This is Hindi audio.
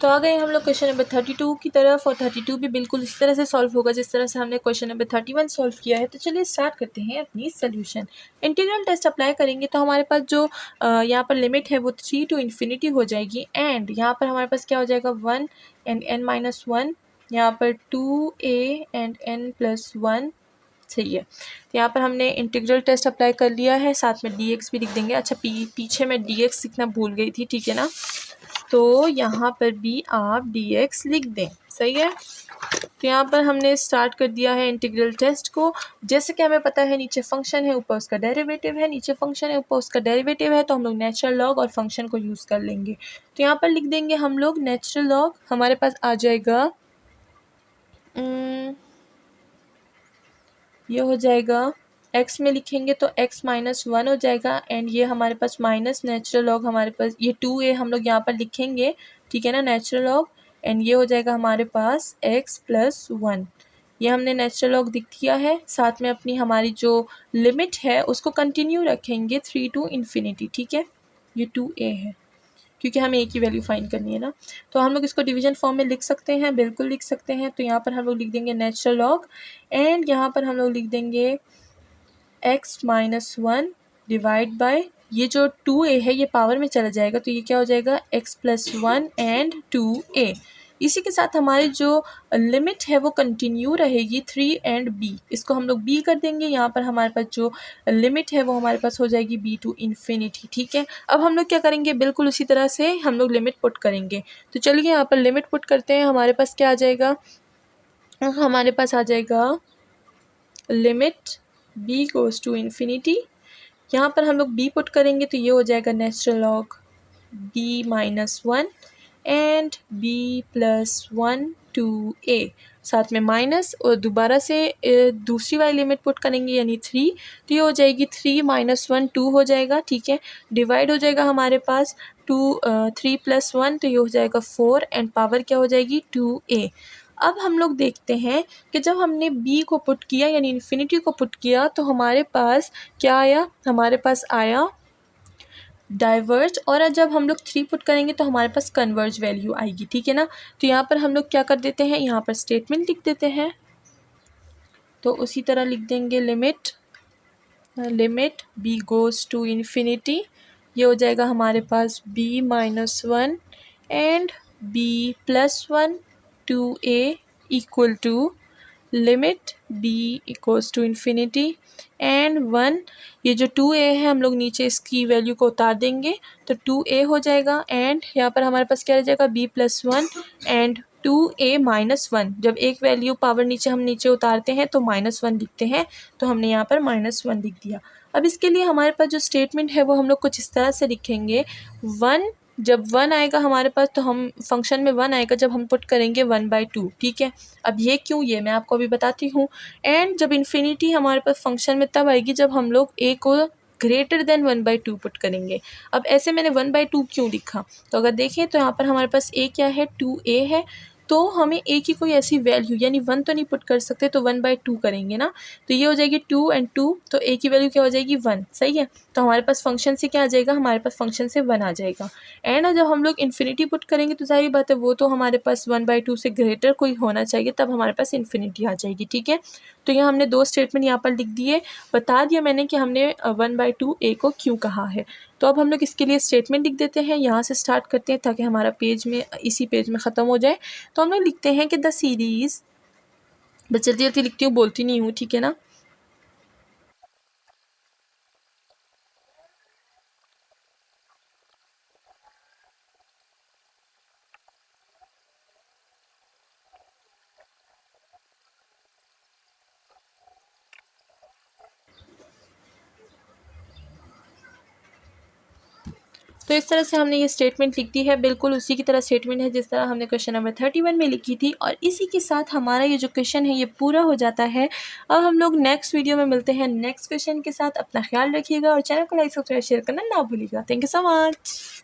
तो आ गए हम लोग क्वेश्चन नंबर 32 की तरफ, और 32 भी बिल्कुल इसी तरह से सॉल्व होगा जिस तरह से हमने क्वेश्चन नंबर 31 सॉल्व किया है। तो चलिए स्टार्ट करते हैं अपनी सोल्यूशन। इंटीग्रल टेस्ट अप्लाई करेंगे तो हमारे पास जो यहाँ पर लिमिट है वो 3 to इन्फिनिटी हो जाएगी, एंड यहाँ पर हमारे पास क्या हो जाएगा 1 एंड n-1, यहाँ पर 2a एंड n+1। सही है। तो यहाँ पर हमने इंटीग्रल टेस्ट अप्लाई कर लिया है, साथ में dx भी लिख देंगे। अच्छा पीछे मैं dx लिखना भूल गई थी, ठीक है ना, तो यहाँ पर भी आप dx लिख दें। सही है। तो यहाँ पर हमने स्टार्ट कर दिया है इंटीग्रल टेस्ट को। जैसे कि हमें पता है नीचे फंक्शन है ऊपर उसका डेरिवेटिव है, नीचे फंक्शन है ऊपर उसका डेरिवेटिव है, तो हम लोग नेचुरल लॉग और फंक्शन को यूज़ कर लेंगे। तो यहाँ पर लिख देंगे हम लोग नेचुरल लॉग, हमारे पास आ जाएगा ये हो जाएगा x में लिखेंगे तो x-1 हो जाएगा, एंड ये हमारे पास माइनस नेचुरल लॉग, हमारे पास ये 2a हम लोग यहाँ पर लिखेंगे, ठीक है ना, नेचुरल लॉग, एंड ये हो जाएगा हमारे पास x+1। ये हमने नेचुरल लॉग लिख दिया है। साथ में अपनी हमारी जो लिमिट है उसको कंटिन्यू रखेंगे 3 to इन्फिनिटी, ठीक है। ये 2a है क्योंकि हमें एक ही वैल्यू फाइंड करनी है ना, तो हम लोग इसको डिवीजन फॉर्म में लिख सकते हैं, बिल्कुल लिख सकते हैं। तो यहाँ पर हम लोग लिख देंगे नेचुरल लॉग, एंड यहाँ पर हम लोग लिख देंगे x-1 डिवाइड बाय ये जो 2a है ये पावर में चला जाएगा, तो ये क्या हो जाएगा x+1 एंड 2a। इसी के साथ हमारी जो लिमिट है वो कंटिन्यू रहेगी 3 एंड b, इसको हम लोग b कर देंगे। यहाँ पर हमारे पास जो लिमिट है वो हमारे पास हो जाएगी b to इन्फिनिटी, ठीक है। अब हम लोग क्या करेंगे, बिल्कुल उसी तरह से हम लोग लिमिट पुट करेंगे। तो चलिए यहाँ पर लिमिट पुट करते हैं। हमारे पास क्या आ जाएगा, हमारे पास आ जाएगा limit b goes to infinity. यहाँ पर हम लोग b पुट करेंगे तो ये हो जाएगा natural log b-1 and b+1 2a, साथ में माइनस, और दोबारा से दूसरी वाली लिमिट पुट करेंगे यानी 3, तो ये हो जाएगी 3-1 2 हो जाएगा, ठीक है। डिवाइड हो जाएगा हमारे पास 3+1, तो ये हो जाएगा 4, एंड पावर क्या हो जाएगी 2a। अब हम लोग देखते हैं कि जब हमने b को पुट किया यानी इन्फिनिटी को पुट किया तो हमारे पास क्या आया, हमारे पास आया डाइवर्ज, और जब हम लोग 3 पुट करेंगे तो हमारे पास कन्वर्ज वैल्यू आएगी, ठीक है ना। तो यहाँ पर हम लोग क्या कर देते हैं, यहाँ पर स्टेटमेंट लिख देते हैं। तो उसी तरह लिख देंगे limit b goes to infinity, ये हो जाएगा हमारे पास b-1 and b+1 2a equal to limit b equals to infinity and 1। ये जो 2a है हम लोग नीचे इसकी वैल्यू को उतार देंगे तो 2a हो जाएगा, एंड यहाँ पर हमारे पास क्या रह जाएगा b+1 एंड 2a-1। जब एक वैल्यू पावर नीचे हम नीचे उतारते हैं तो -1 लिखते हैं, तो हमने यहाँ पर -1 लिख दिया। अब इसके लिए हमारे पास जो स्टेटमेंट है वो हम लोग कुछ इस तरह से लिखेंगे, 1 जब 1 आएगा हमारे पास तो हम फंक्शन में 1 आएगा जब हम पुट करेंगे 1/2, ठीक है। अब ये क्यों, ये मैं आपको अभी बताती हूँ। एंड जब इन्फिनिटी हमारे पास फंक्शन में तब आएगी जब हम लोग a को ग्रेटर देन 1/2 पुट करेंगे। अब ऐसे मैंने 1/2 क्यों लिखा, तो अगर देखें तो यहाँ पर हमारे पास a क्या है 2a है, तो हमें a की कोई ऐसी वैल्यू यानी 1 तो नहीं पुट कर सकते, तो 1/2 करेंगे ना, तो ये हो जाएगी 2 एंड 2, तो a की वैल्यू क्या हो जाएगी 1। सही है। तो हमारे पास फंक्शन से क्या आ जाएगा, हमारे पास फंक्शन से 1 आ जाएगा। एंड जब हम लोग इन्फिनिटी पुट करेंगे तो सारी बात है वो तो हमारे पास 1/2 से ग्रेटर कोई होना चाहिए, तब हमारे पास इन्फिनिटी आ जाएगी, ठीक है। तो यहाँ हमने 2 स्टेटमेंट यहाँ पर लिख दिए, बता दिया मैंने कि हमने 1/2 a को क्यों कहा है। तो अब हम लोग इसके लिए स्टेटमेंट लिख देते हैं, यहाँ से स्टार्ट करते हैं ताकि हमारा पेज में इसी पेज में ख़त्म हो जाए। तो हम लोग लिखते हैं कि द सीरीज़, बस जल्दी जल्दी लिखती हूँ, बोलती नहीं हूँ, ठीक है ना। तो इस तरह से हमने ये स्टेटमेंट लिख दी है, बिल्कुल उसी की तरह स्टेटमेंट है जिस तरह हमने क्वेश्चन नंबर 31 में लिखी थी, और इसी के साथ हमारा ये जो क्वेश्चन है ये पूरा हो जाता है। अब हम लोग नेक्स्ट वीडियो में मिलते हैं नेक्स्ट क्वेश्चन के साथ। अपना ख्याल रखिएगा और चैनल को लाइक सब्सक्राइब शेयर करना ना भूलिएगा। Thank you so much.